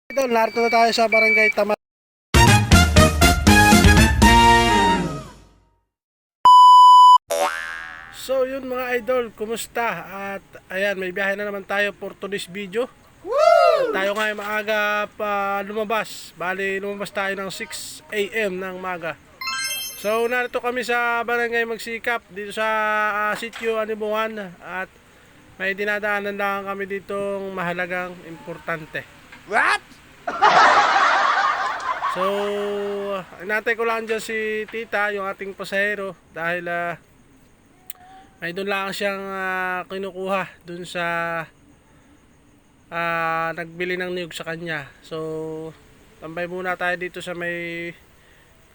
Idol, narito na tayo sa Barangay Tama. So yun mga idol, kumusta? At ayan, may biyahe na naman tayo for today's video. At tayo nga ay maaga pa lumabas. Bali, lumabas tayo ng 6 AM ng maga. So narito kami sa Barangay Magsikap, dito sa Sitio Anibungan. At may dinadaanan lang kami ditong mahalagang importante. What? So, inantay ko lang dyan si Tita, yung ating pasahero, dahil may doon lang siyang kinukuha doon sa nagbili ng niyog sa kanya. So, tambay muna tayo dito sa may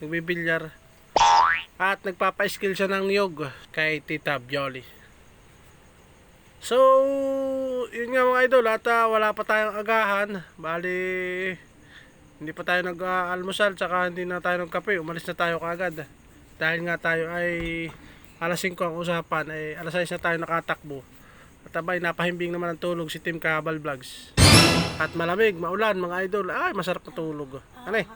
nagbibilyar at nagpapa-skill siya ng niyog kay Tita Bioli. So, yun nga mga idol, at wala pa tayong agahan. Bali, hindi pa tayo nag-almusal, tsaka hindi na tayo nagkape. Umalis na tayo kaagad. Dahil nga tayo ay alas 5 ang usapan, ay alas 6 na tayo nakatakbo. At abay, napahimbing naman ang tulog si Team Kabal Vlogs. At malamig, maulan mga idol. Ay, masarap na tulog. Ano eh?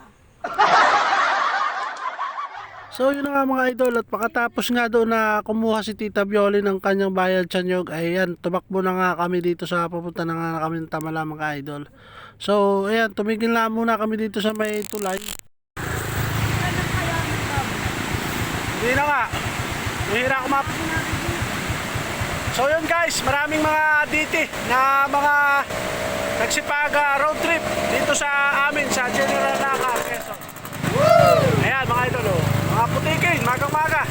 So yun na nga mga idol, at pakatapos nga doon na kumuha si Tita Bioli ng kanyang bayad sa nyog, ay yan, tumakbo na nga kami dito sa papunta na nga kami ng Tamala mga idol. So ayan, tumigil na muna kami dito sa may tulay. Hindi na nga, mahira kumap. So yun guys, maraming mga DT na mga nagsipag road trip dito sa amin sa General Naka, Quezon. Ayan mga idol, oh. Mga putikin, magang-maga.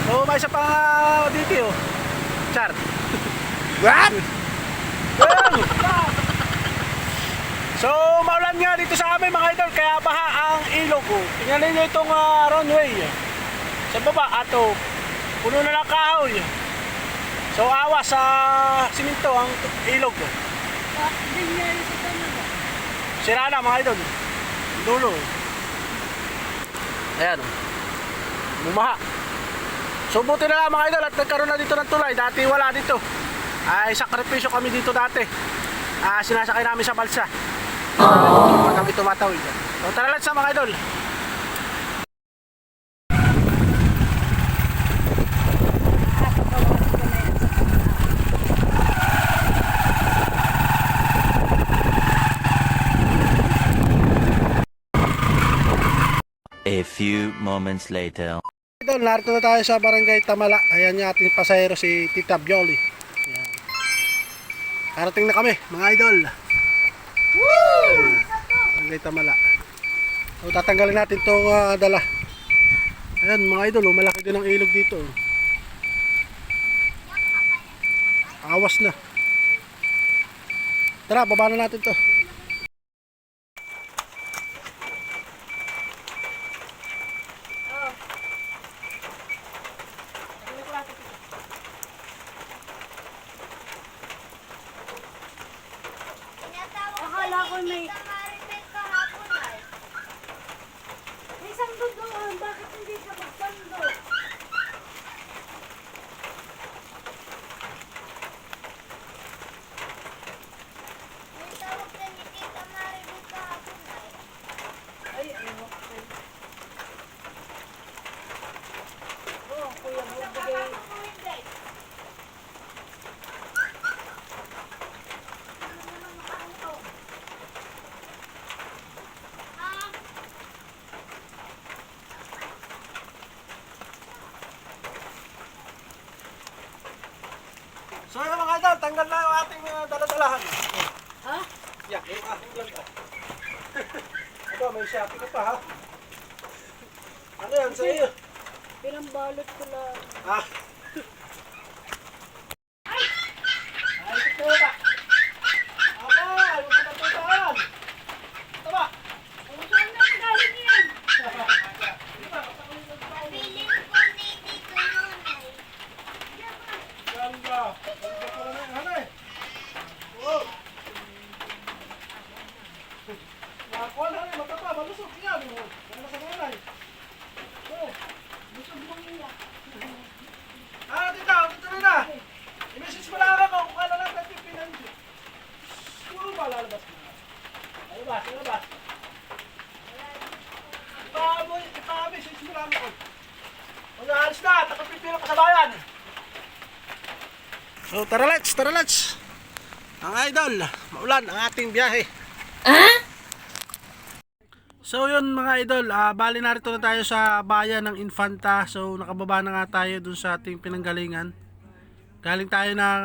So may isa pang DT, oh. Char. What? So maulan nga dito sa amin mga idol, kaya baha ang ilog, oh. Tingnan ninyo itong runway sa baba, ato puno na ng kahoy. So awa sa siminto ang ilog, oh. Sira na mga idol, dulo. Ayan, oh. Bumaha. So buti na lang mga idol at nagkaroon na dito ng tulay. Dati wala dito. Ay sakripisyo kami dito dati. Sinasakay namin sa balsa. Pag kami tumatawid. So tara lang sa mga idol. A few moments later. Idol, narito na tayo sa Barangay Tamala. Ayan yung ating pasahero si Tita Bioli. Ayan. Karating na kami mga idol. Barangay Tamala. So tatanggalin natin itong dala. Ayan mga idol, malaki din ang ilog dito. Awas na. Tara, baba na natin to. Akala ko may kahapon ay. May sando doon. Bakit hindi ka magsando? May tawag ka ni Tita Maribel kahapon ay. Ay, ano? Oh, kuya mo bigay. So yun mga idol, tanggal na yung ating daladalahan. Ha? Yan, yung ating langka. Ito, may shopping ka pa ha. Ano yan sa iyo? Pinambalot ko lang. Ah. Ay, ito ba? Aba, yung kapatutaan. Ito ba? Ano saan na galing yan? Piling ko ni Tito Nonay. Ganda. Ganda pala na yung hanay. Oh. Nakakuha na rin, matapa, malusok yan. Ganda sa nanay. Oh. Busog mo nila. Tita, dito na na. I-message mo lang ako kung kailan lang nagpipinan dito. Puro ba lalabas mo na? Ayun Ipa-message mo lang ako. Mag-aalis na, takapipira pa sa bayan. So tara let's. Ang idol, maulan ang ating biyahe. So yun mga idol, bali narito na tayo sa bayan ng Infanta. So nakababa na nga tayo dun sa ating pinanggalingan. Galing tayo ng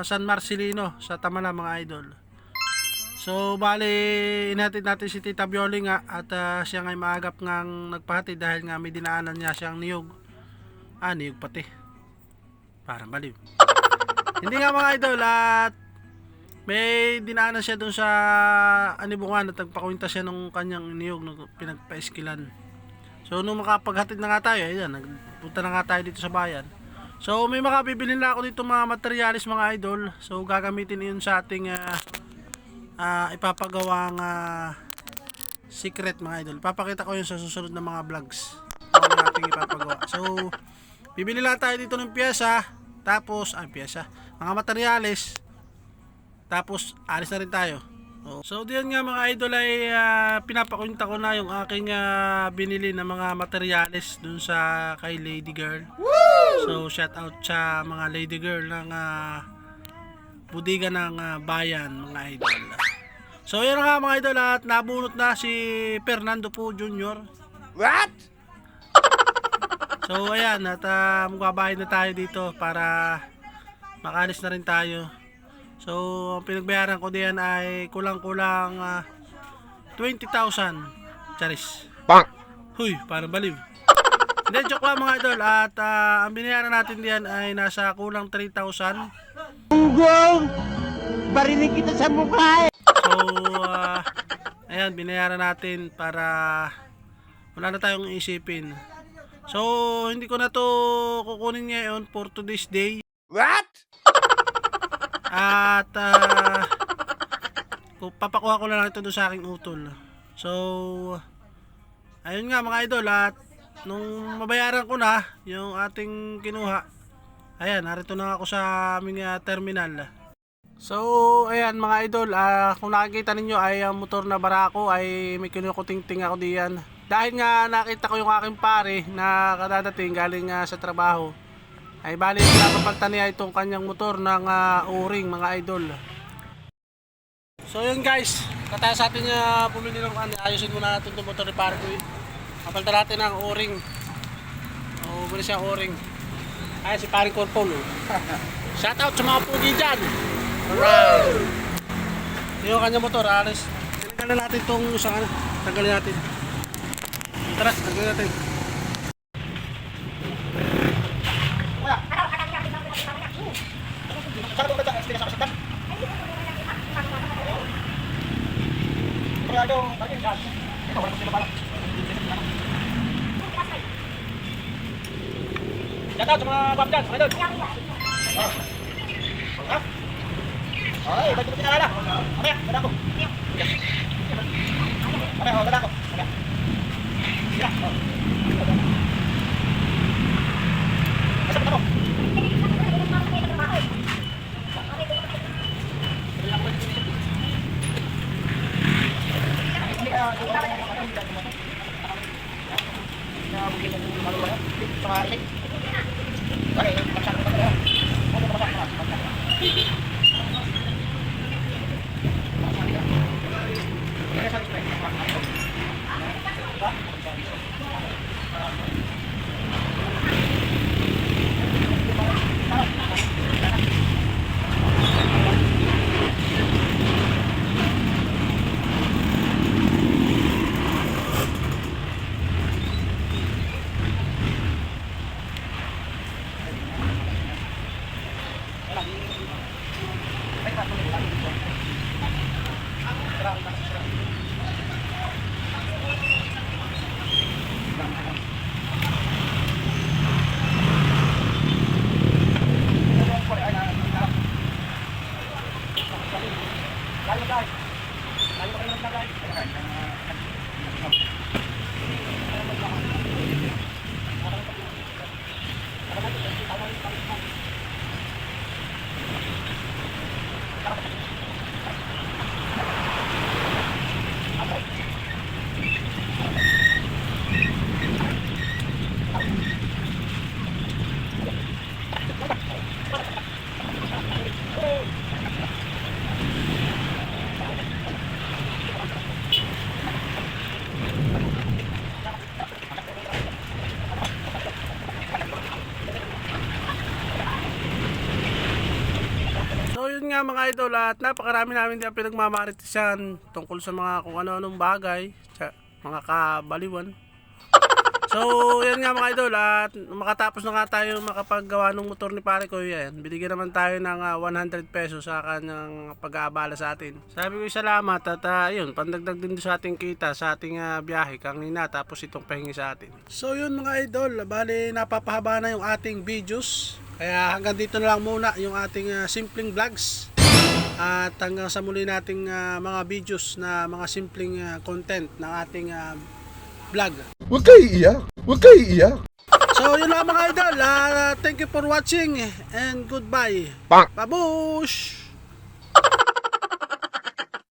San Marcelino sa Tamala mga idol. So bali inatid natin si Tita Bioli nga at siya nga'y maagap ngang nagpahatid dahil nga may dinaanan niya siyang niyog. Niyog pati. Parang baliw. Hindi nga mga idol at may dinaanan siya dun sa Anibungan at nagpakwenta siya nung kanyang niyog nung pinagpa-eskilan. So nung makapaghatid na nga tayo, ayan, nagpunta na nga tayo dito sa bayan. So may makabibili na ako dito mga materialis mga idol. So gagamitin yun sa ating ipapagawang secret mga idol. Papakita ko yun sa susunod na mga vlogs ang ating ipapagawa. So bibili lang tayo dito ng piyesa. Tapos mga materialis. Tapos alis na rin tayo. So diyan nga mga idol ay pinapakunta ko na yung aking binili na mga materialis dun sa kay Lady Girl. So shout out sa mga Lady Girl ng budiga ng bayan mga idol. So yan nga mga idol at nabunot na si Fernando po Jr. What? So ayan at magbabayad na tayo dito para makalis na rin tayo. So ang pinagbayaran ko diyan ay kulang-kulang 20,000 charis. Bang! Huy, parang baliw. Hindi, joke lang mga idol. At ang binayaran natin diyan ay nasa kulang 3,000. Gunggong! Barinig kita sa mukha eh! So ayan, binayaran natin para wala na tayong isipin. So hindi ko na to kukunin ngayon for today's day. What? At papakuha ko na lang ito doon sa aking utol. So ayun nga mga idol, at nung mabayaran ko na yung ating kinuha, ayan, narito na ako sa aming terminal. So ayan mga idol, kung nakikita ninyo ay ang motor na Barako ay may kinukuting-ting ako diyan. Dahil nga nakita ko yung aking pare na kadadating galing sa trabaho, ay bali pinapapalitan niya itong kanyang motor ng O-ring mga idol. So yun guys, kataya sa atin pumili ng ayusin muna natin itong motor ni pare ko. Kapalitan natin ng O-ring. Bumili siya O-ring. Ayan si paring Corpol. Shout out sa mga pugi dyan. Alright. Yung kanyang motor, alis. Tanggalin natin itong isang tanggalin natin. Tara, tanggalin natin. Shout out sa mga bab dyan, mga idol. Ay, ba't mo pinalala? Mamaya, dala ko. Mamaya, dala ko. Mamaya. Sira. Asa mo? nga mga idol at napakarami namin din pinagmamaritisan tungkol sa mga kung ano-anong bagay, sa mga kabaliwan. So, yan nga mga idol at makatapos na nga tayo makapaggawa ng motor ni pare ko yan. Binigyan naman tayo ng 100 pesos sa kanyang pag-aabala sa atin. Sabi ko salamat at yun, pandagdag din sa ating kita sa ating biyahe kanina tapos itong pahingi sa atin. So yun mga idol, bali napapahaba na yung ating videos. Kaya hanggang dito na lang muna yung ating simpleng vlogs. At hanggang sa muli nating mga videos na mga simpleng content ng ating vlog. Huwag kayo iiyak. Huwag kayo iiyak. So yun lang mga idol, thank you for watching and goodbye. Bang! Babush!